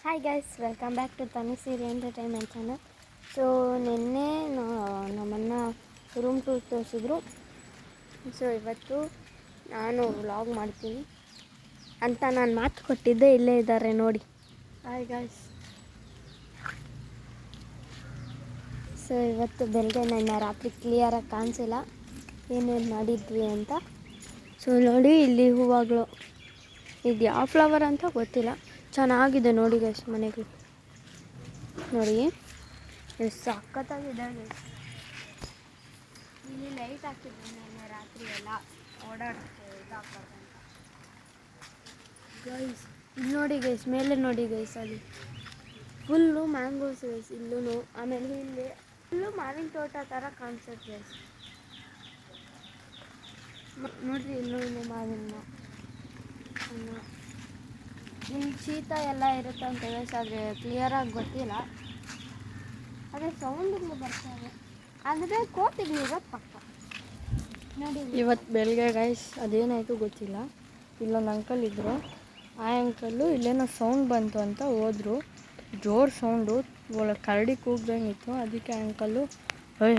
Hi guys, welcome back to Tanisiri entertainment channel. So ನಿನ್ನೆ ನಮ್ಮನ್ನ room tour ತೋರಿಸಿದ್ರು. So ಇವತ್ತು ನಾನು ವ್ಲಾಗ್ ಮಾಡ್ತೀನಿ ಅಂತ ನಾನು ಮಾತು ಕೊಟ್ಟಿದ್ದೆ. ಇಲ್ಲೇ ಇದ್ದಾರೆ ನೋಡಿ. Hi guys. ಸೊ ಇವತ್ತು ಬೆಳಗ್ಗೆ ನನ್ನ ರಾತ್ರಿ ಕ್ಲಿಯರಾಗಿ ಕಾಣಿಸಿಲ್ಲ ಏನೇನು ಮಾಡಿದ್ವಿ ಅಂತ. ಸೊ ನೋಡಿ, ಇಲ್ಲಿ ಹೂವುಗಳು, ಇದು ಯಾವ ಫ್ಲವರ್ ಅಂತ ಗೊತ್ತಿಲ್ಲ, ಚೆನ್ನಾಗಿದೆ ನೋಡಿ ಗೈಸ್. ಮನೆಗಳು ನೋಡಿ ಎಷ್ಟು ಸಖತ್ತಾಗಿದೆ ಗೈಸ್. ಇಲ್ಲಿ ಲೈಟ್ ಹಾಕಿದ್ವಿ ನೆನ್ನೆ ರಾತ್ರಿ ಎಲ್ಲ ಓಡಾಡೋಕ್ಕೆ ಇದಾಗ್ಬಾರ್ದು ಅಂತ ಗೈಸ್. ಇಲ್ಲಿ ನೋಡಿ ಗೈಸ್, ಮೇಲೆ ನೋಡಿ ಗೈಸ್, ಅಲ್ಲಿ ಫುಲ್ಲು ಮ್ಯಾಂಗೋಸ್ ಗೈಸ್. ಇಲ್ಲೂ ಆಮೇಲೆ ಇಲ್ಲಿ ಫುಲ್ಲು ಮಾವಿನ ತೋಟ ಥರ ಕಾಣಿಸುತ್ತೆ ಗೈಸ್. ನೋಡಿರಿ, ಇಲ್ಲೂ ಮಾವಿನ ಇಲ್ಲಿ ಶೀತ ಎಲ್ಲ ಇರುತ್ತೆ ಅಂತ ಗೈಸ್, ಆದರೆ ಕ್ಲಿಯರಾಗಿ ಗೊತ್ತಿಲ್ಲ. ಅದೇ ಸೌಂಡಿಂಗ್ ಬರ್ತಾರೆ ಅಂದರೆ ಕೋಟಿಗಳು ಇರೋದು ಪಕ್ಕ ನೋಡಿ. ಇವತ್ತು ಬೆಳಗ್ಗೆ ಗೈಸ್ ಅದೇನಾಯಿತು ಗೊತ್ತಿಲ್ಲ. ಇಲ್ಲೊಂದು ಅಂಕಲ್ ಇದ್ದರು, ಆ ಅಂಕಲ್ಲು ಇಲ್ಲೇನೋ ಸೌಂಡ್ ಬಂತು ಅಂತ ಹೋದರು. ಜೋರು ಸೌಂಡು, ಕರಡಿ ಕೂಗ್ದಂಗಿತ್ತು. ಅದಕ್ಕೆ ಅಂಕಲ್ಲು